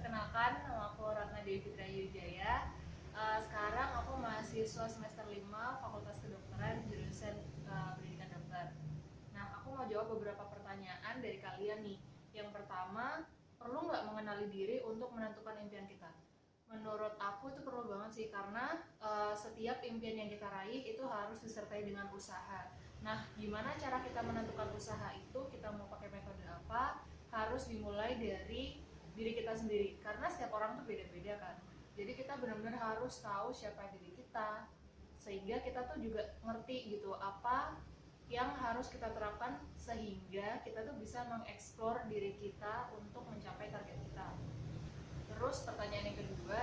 Perkenalkan, nama aku Ratna Dewi Fitria Wijaya. Sekarang aku mahasiswa semester 5 Fakultas Kedokteran jurusan Pendidikan Dokter. Nah, aku mau jawab beberapa pertanyaan dari kalian nih. Yang pertama, perlu nggak mengenali diri untuk menentukan impian kita? Menurut aku itu perlu banget sih, karena setiap impian yang kita raih itu harus disertai dengan usaha. Nah, gimana cara kita menentukan usaha itu? Kita mau pakai metode apa? Harus dimulai dari diri kita sendiri, karena setiap orang tuh beda-beda kan. Jadi kita benar-benar harus tahu siapa diri kita, sehingga kita tuh juga ngerti gitu apa yang harus kita terapkan, sehingga kita tuh bisa mengeksplor diri kita untuk mencapai target kita. Terus pertanyaan yang kedua,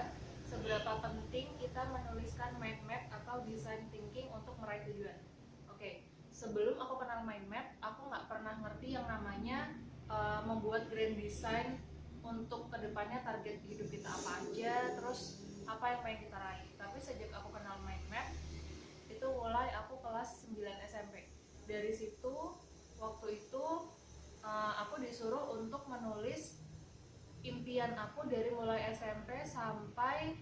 seberapa penting kita menuliskan mind map atau design thinking untuk meraih tujuan? Oke, sebelum aku kenal mind map, aku nggak pernah ngerti yang namanya membuat grand design untuk kedepannya, target hidup kita apa aja, terus apa yang pengen kita raih. Tapi sejak aku kenal mind map, itu mulai aku kelas 9 SMP. Dari situ, waktu itu aku disuruh untuk menulis impian aku dari mulai SMP sampai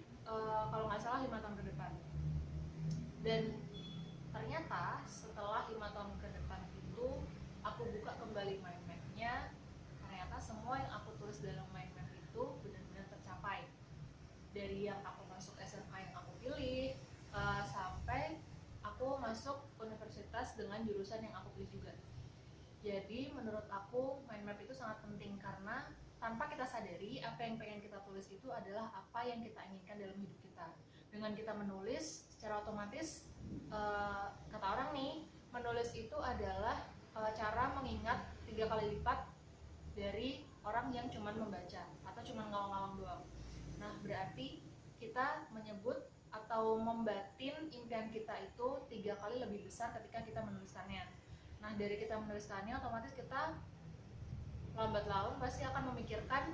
kalau nggak salah 5 tahun ke depan. Dan ternyata setelah 5 tahun ke depan itu aku buka kembali mind map-nya, ternyata semua yang aku tulis dalam mind map itu benar-benar tercapai. Dari yang aku masuk SMA yang aku pilih, sampai aku masuk universitas dengan jurusan yang aku pilih juga. Jadi menurut aku mind map itu sangat penting, karena tanpa kita sadari apa yang pengen kita tulis itu adalah apa yang kita inginkan dalam hidup kita. Dengan kita menulis, secara otomatis kata orang nih, menulis itu adalah cara mengingat 3 kali lipat dari orang yang cuma membaca atau cuma ngawang-ngawang doang. Nah, berarti kita menyebut atau membatin impian kita itu 3 kali lebih besar ketika kita menuliskannya. Nah, dari kita menuliskannya, otomatis kita lambat laun pasti akan memikirkan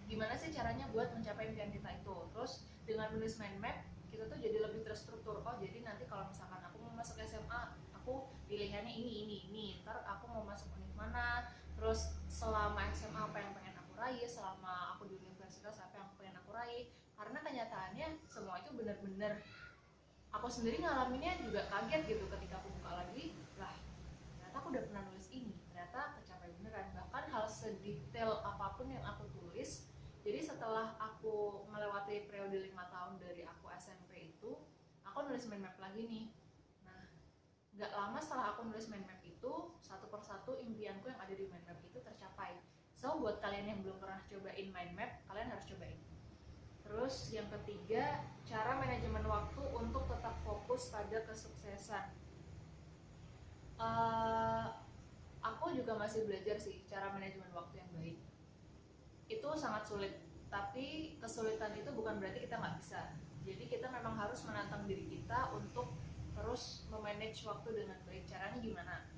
gimana sih caranya buat mencapai impian kita itu. Terus dengan menulis mind map, kita tuh jadi lebih terstruktur. Oh, jadi nanti kalau misalkan aku mau masuk SMA, aku pilihannya ini. Ntar aku mau masuk univ mana, terus selama SMA apa yang pengen aku raih, selama aku di universitas apa yang pengen aku raih. Karena kenyataannya semua itu benar-benar aku sendiri ngalaminnya juga kaget gitu ketika aku buka lagi. Lah, ternyata aku udah pernah nulis ini, ternyata kecapai beneran. Bahkan hal sedetail apapun yang aku tulis, jadi setelah aku melewati periode 5 tahun dari aku SMP itu, aku nulis mind map lagi nih. Nah, gak lama setelah aku nulis mind map itu, satu persatu impianku yang ada di mind map itu tercapai. So, buat kalian yang belum pernah cobain mind map, kalian harus cobain. Terus yang ketiga, cara manajemen waktu untuk tetap fokus pada kesuksesan. uh, aku juga masih belajar sih cara manajemen waktu yang baik. Itu sangat sulit, tapi kesulitan itu bukan berarti kita nggak bisa. Jadi kita memang harus menantang diri kita untuk terus memanage waktu dengan baik. Caranya gimana?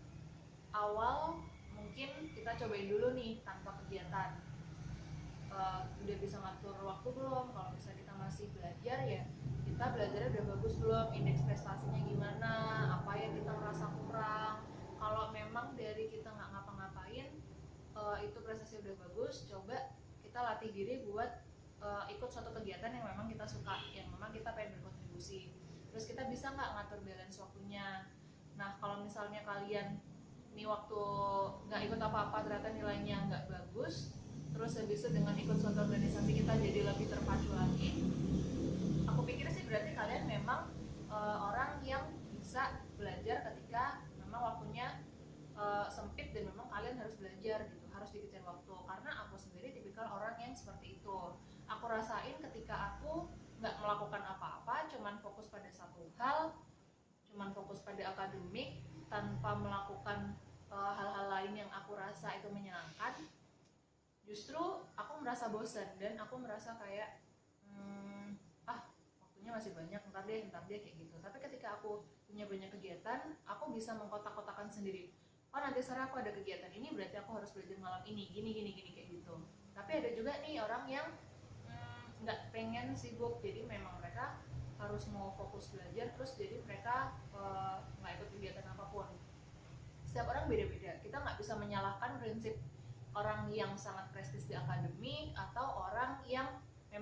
Awal mungkin kita cobain dulu nih tanpa kegiatan. Udah bisa ngatur waktu belum? Kalau misalnya kita masih belajar, ya kita belajarnya udah bagus belum, indeks prestasinya gimana, apa yang kita merasa kurang. Kalau memang dari kita nggak ngapa-ngapain itu prestasi udah bagus, coba kita latih diri buat ikut suatu kegiatan yang memang kita suka, yang memang kita pengen berkontribusi. Terus kita bisa nggak ngatur balance waktunya. Nah, kalau misalnya kalian ini waktu nggak ikut apa-apa ternyata nilainya nggak bagus, terus habis itu dengan ikut suatu organisasi kita jadi lebih terpacu lagi, aku pikir sih berarti kalian memang orang yang bisa belajar ketika memang waktunya sempit dan memang kalian harus belajar gitu, harus dikejar waktu. Karena aku sendiri tipikal orang yang seperti itu. Aku rasain ketika aku nggak melakukan apa-apa, cuman fokus pada satu hal, cuman fokus pada akademik tanpa melakukan hal-hal lain yang aku rasa itu menyenangkan, justru aku merasa bosan dan aku merasa kayak waktunya masih banyak, ntar deh kayak gitu. Tapi ketika aku punya banyak kegiatan, aku bisa mengkotak-kotakan sendiri. Oh, nanti sore aku ada kegiatan ini, berarti aku harus belajar malam ini, gini kayak gitu. Tapi ada juga nih orang yang nggak pengen sibuk, jadi memang mereka harus mau fokus belajar, terus jadi mereka nggak ikut kegiatan apapun. Setiap orang beda-beda, kita nggak bisa menyalahkan prinsip orang yang sangat prestis di akademik atau orang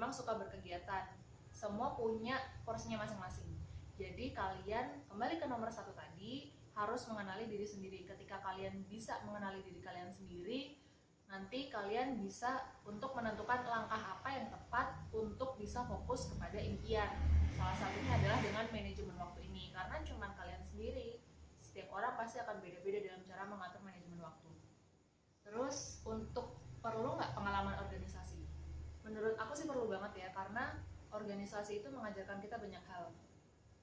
memang suka berkegiatan. Semua punya porsinya masing-masing. Jadi kalian kembali ke nomor 1 tadi, harus mengenali diri sendiri. Ketika kalian bisa mengenali diri kalian sendiri, nanti kalian bisa untuk menentukan langkah apa yang tepat untuk bisa fokus kepada impian. Salah satunya adalah dengan manajemen waktu ini, karena cuma kalian sendiri. Setiap orang pasti akan beda-beda dalam cara mengatur manajemen waktu. Terus untuk perlu nggak pengalaman organisasi? Menurut aku sih perlu banget ya, karena organisasi itu mengajarkan kita banyak hal.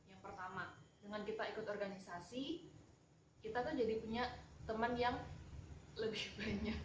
Yang pertama, dengan kita ikut organisasi, kita tuh jadi punya teman yang lebih banyak.